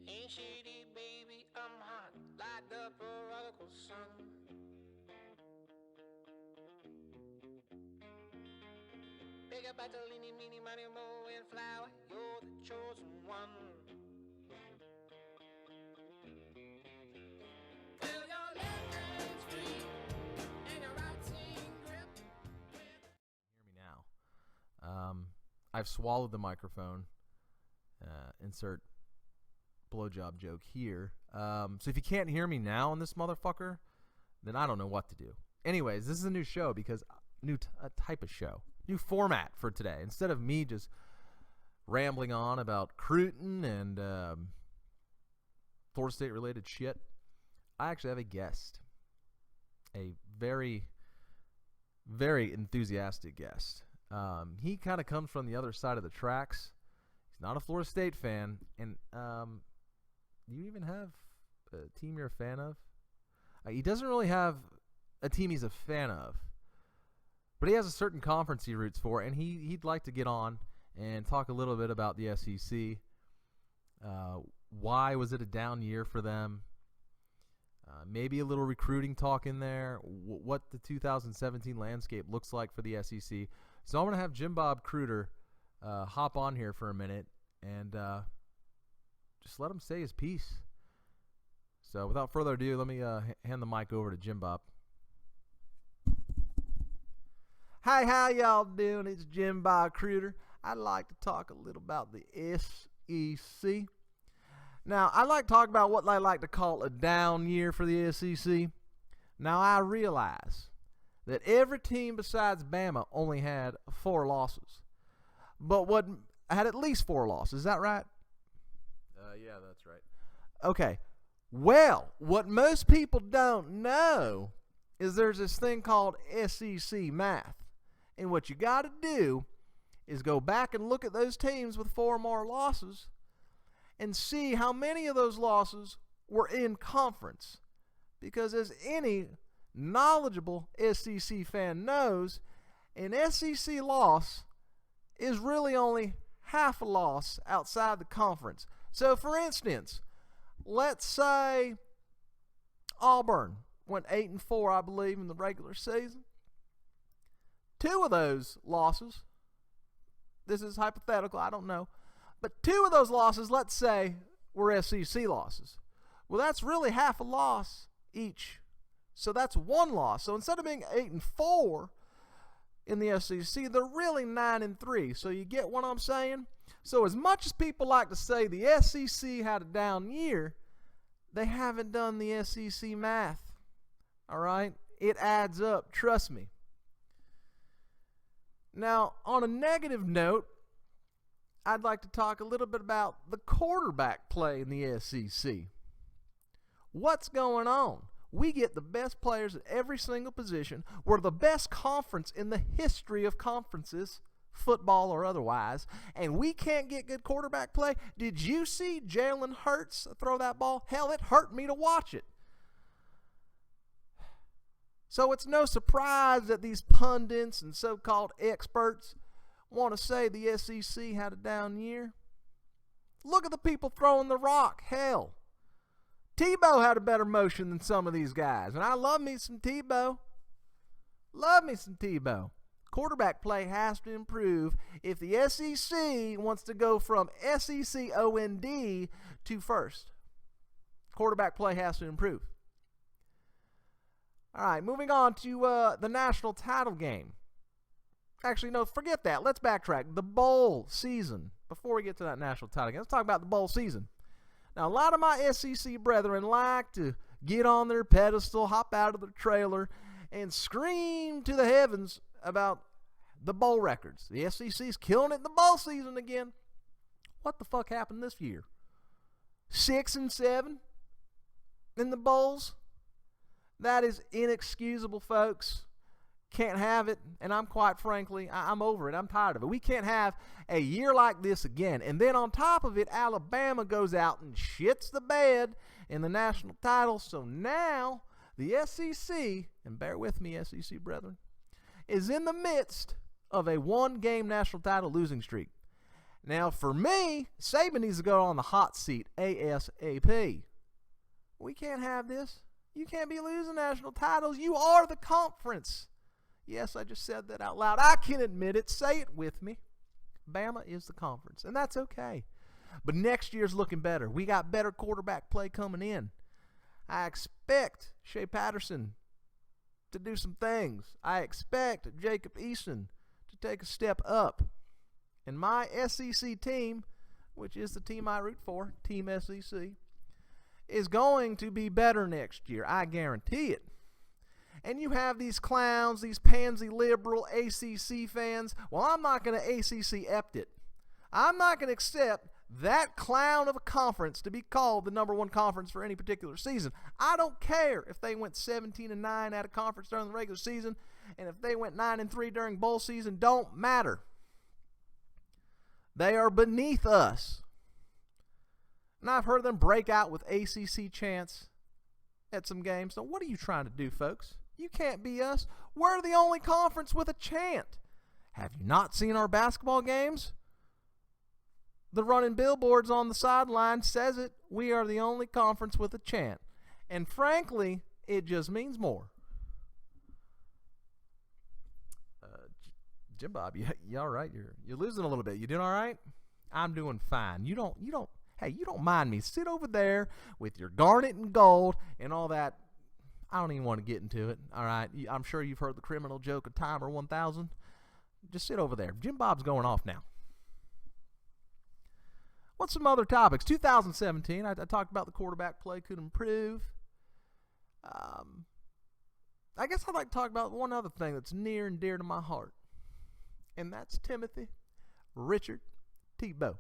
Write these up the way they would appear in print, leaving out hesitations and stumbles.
Ain't shitty, baby, I'm hot, like the prodigal son. Big up Battolini, Mini, Money, Mo, and Flower, you're the chosen one. Feel your left hand free, and your right hand grip. Hear me now. I've swallowed the microphone. Insert blowjob joke here. So if you can't hear me now on this motherfucker, then I don't know what to do. Anyways, this is a new show because new type of show, new format for today. Instead of me just rambling on about Cruton and Florida State related shit, I actually have a guest, a very, very enthusiastic guest. He kind of comes from the other side of the tracks. He's not a Florida State fan, and you even have a team you're a fan of? He doesn't really have a team he's a fan of, but he has a certain conference he roots for, and he'd like to get on and talk a little bit about the SEC. Why was it a down year for them? Maybe a little recruiting talk in there, what the 2017 landscape looks like for the SEC. So I'm going to have Jim Bob Cruder hop on here for a minute and just let him say his piece. So without further ado, let me hand the mic over to Jim Bob. Hi, how y'all doing? It's Jim Bob Cruder. I'd like to talk a little about the SEC. Now, I like to talk about what I like to call a down year for the SEC. Now, I realize that every team besides Bama only had 4 losses. But what had at least 4 losses. Is that right? Yeah, that's right. Okay. Well, what most people don't know is there's this thing called SEC math. And what you got to do is go back and look at those teams with 4 more losses and see how many of those losses were in conference. Because as any knowledgeable SEC fan knows, an SEC loss is really only half a loss outside the conference. So, for instance, let's say Auburn went 8-4, I believe, in the regular season. 2 of those losses, this is hypothetical, I don't know, but 2 of those losses, let's say, were SEC losses. Well, that's really half a loss each. So that's 1 loss. So instead of being 8-4 in the SEC, they're really 9-3. So you get what I'm saying? So as much as people like to say the SEC had a down year, they haven't done the SEC math. All right? It adds up. Trust me. Now, on a negative note, I'd like to talk a little bit about the quarterback play in the SEC. What's going on? We get the best players at every single position. We're the best conference in the history of conferences, football or otherwise, and we can't get good quarterback play. Did you see Jalen Hurts throw that ball? Hell, it hurt me to watch it. So it's no surprise that these pundits and so-called experts want to say the SEC had a down year. Look at the people throwing the rock. Hell, Tebow had a better motion than some of these guys, and I love me some Tebow. Love me some Tebow. Quarterback play has to improve if the SEC wants to go from SEC OND to first. Quarterback play has to improve. All right, moving on to the national title game. Actually, no, forget that. Let's backtrack. The bowl season. Before we get to that national title game, let's talk about the bowl season. Now, a lot of my SEC brethren like to get on their pedestal, hop out of their trailer, and scream to the heavens about the bowl records. The SEC's killing it in the bowl season again. What the fuck happened this year? 6-7 in the bowls? That is inexcusable, folks. Can't have it, and I'm quite frankly, I'm over it. I'm tired of it. We can't have a year like this again. And then on top of it, Alabama goes out and shits the bed in the national title. So now the SEC, and bear with me, SEC brethren, is in the midst of a 1-game national title losing streak. Now, for me, Saban needs to go on the hot seat ASAP. We can't have this. You can't be losing national titles. You are the conference. Yes, I just said that out loud. I can admit it. Say it with me. Bama is the conference, and that's okay. But next year's looking better. We got better quarterback play coming in. I expect Shea Patterson to do some things. I expect Jacob Eason to take a step up. And my SEC team, which is the team I root for, Team SEC, is going to be better next year. I guarantee it. And you have these clowns, these pansy liberal ACC fans. Well, I'm not going to ACC-ept it. I'm not going to accept that clown of a conference to be called the number one conference for any particular season. I don't care if they went 17-9 at a conference during the regular season, and if they went 9-3 during bowl season, don't matter. They are beneath us. And I've heard them break out with ACC chants at some games. So what are you trying to do, folks? You can't be us. We're the only conference with a chant. Have you not seen our basketball games? The running billboards on the sideline says it. We are the only conference with a chant. And frankly, it just means more. Jim Bob, you all right? You're losing a little bit. You doing all right? I'm doing fine. You don't mind me. Sit over there with your garnet and gold and all that. I don't even want to get into it. All right. I'm sure you've heard the criminal joke of Timer 1000. Just sit over there. Jim Bob's going off now. What's some other topics? 2017, I talked about the quarterback play could improve. I guess I'd like to talk about one other thing that's near and dear to my heart, and that's Timothy Richard Tebow.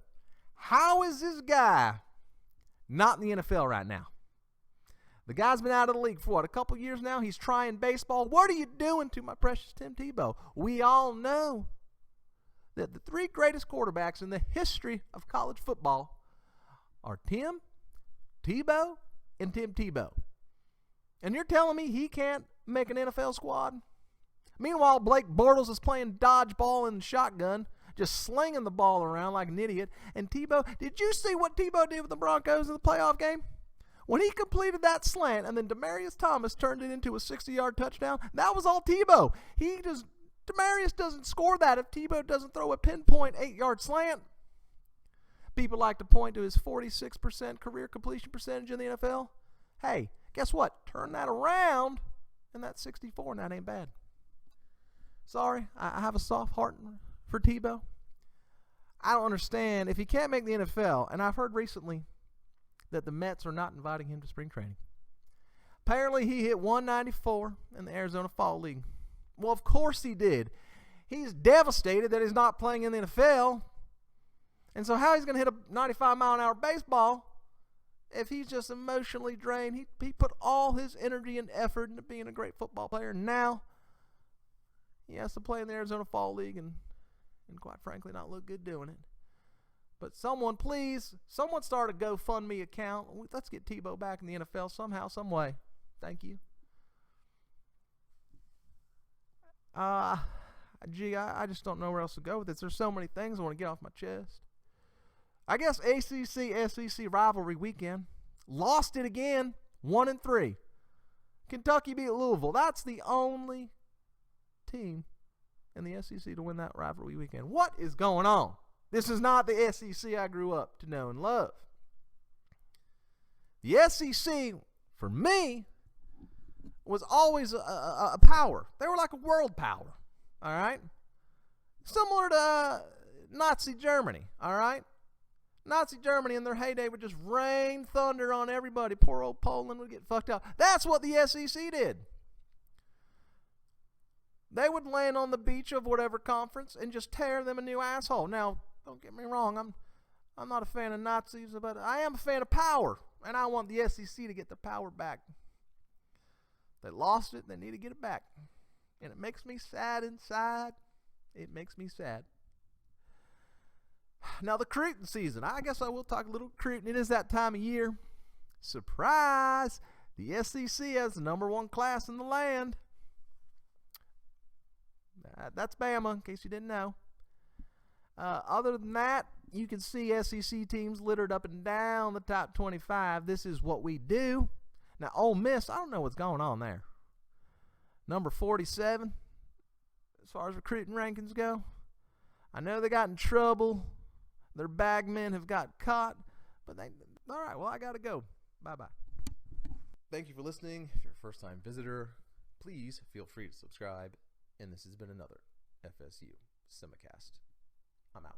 How is this guy not in the NFL right now? The guy's been out of the league for, a couple years now? He's trying baseball. What are you doing to my precious Tim Tebow? We all know that the three greatest quarterbacks in the history of college football are Tim Tebow and Tim Tebow. And you're telling me he can't make an NFL squad? Meanwhile, Blake Bortles is playing dodgeball and shotgun, just slinging the ball around like an idiot. And Tebow, did you see what Tebow did with the Broncos in the playoff game? When he completed that slant and then Demaryius Thomas turned it into a 60-yard touchdown, that was all Tebow. Demaryius doesn't score that if Tebow doesn't throw a pinpoint 8-yard slant. People like to point to his 46% career completion percentage in the NFL. Hey, guess what? Turn that around, and that's 64, and that ain't bad. Sorry, I have a soft heart for Tebow. I don't understand. If he can't make the NFL, and I've heard recently that the Mets are not inviting him to spring training. Apparently, he hit 194 in the Arizona Fall League. Well, of course he did. He's devastated that he's not playing in the NFL. And so how he's going to hit a 95-mile-an-hour baseball if he's just emotionally drained? He put all his energy and effort into being a great football player. Now he has to play in the Arizona Fall League and quite frankly not look good doing it. But someone start a GoFundMe account. Let's get Tebow back in the NFL somehow, some way. Thank you. I just don't know where else to go with this. There's so many things I want to get off my chest. I guess ACC-SEC rivalry weekend. Lost it again, 1-3. Kentucky beat Louisville. That's the only team in the SEC to win that rivalry weekend. What is going on? This is not the SEC I grew up to know and love. The SEC, for me, was always a power. They were like a world power, all right? Similar to Nazi Germany, all right? Nazi Germany in their heyday would just rain thunder on everybody. Poor old Poland would get fucked up. That's what the SEC did. They would land on the beach of whatever conference and just tear them a new asshole. Now, don't get me wrong, I'm not a fan of Nazis, but I am a fan of power, and I want the SEC to get the power back. They lost it, they need to get it back. And it makes me sad inside. It makes me sad. Now, the recruiting season. I guess I will talk a little recruiting. It is that time of year. Surprise! The SEC has the number one class in the land. That's Bama, in case you didn't know. Other than that, you can see SEC teams littered up and down the top 25. This is what we do. Now, Ole Miss, I don't know what's going on there. Number 47, as far as recruiting rankings go. I know they got in trouble. Their bagmen have got caught. But all right, well, I got to go. Bye-bye. Thank you for listening. If you're a first-time visitor, please feel free to subscribe. And this has been another FSU Semi-cast. I'm out.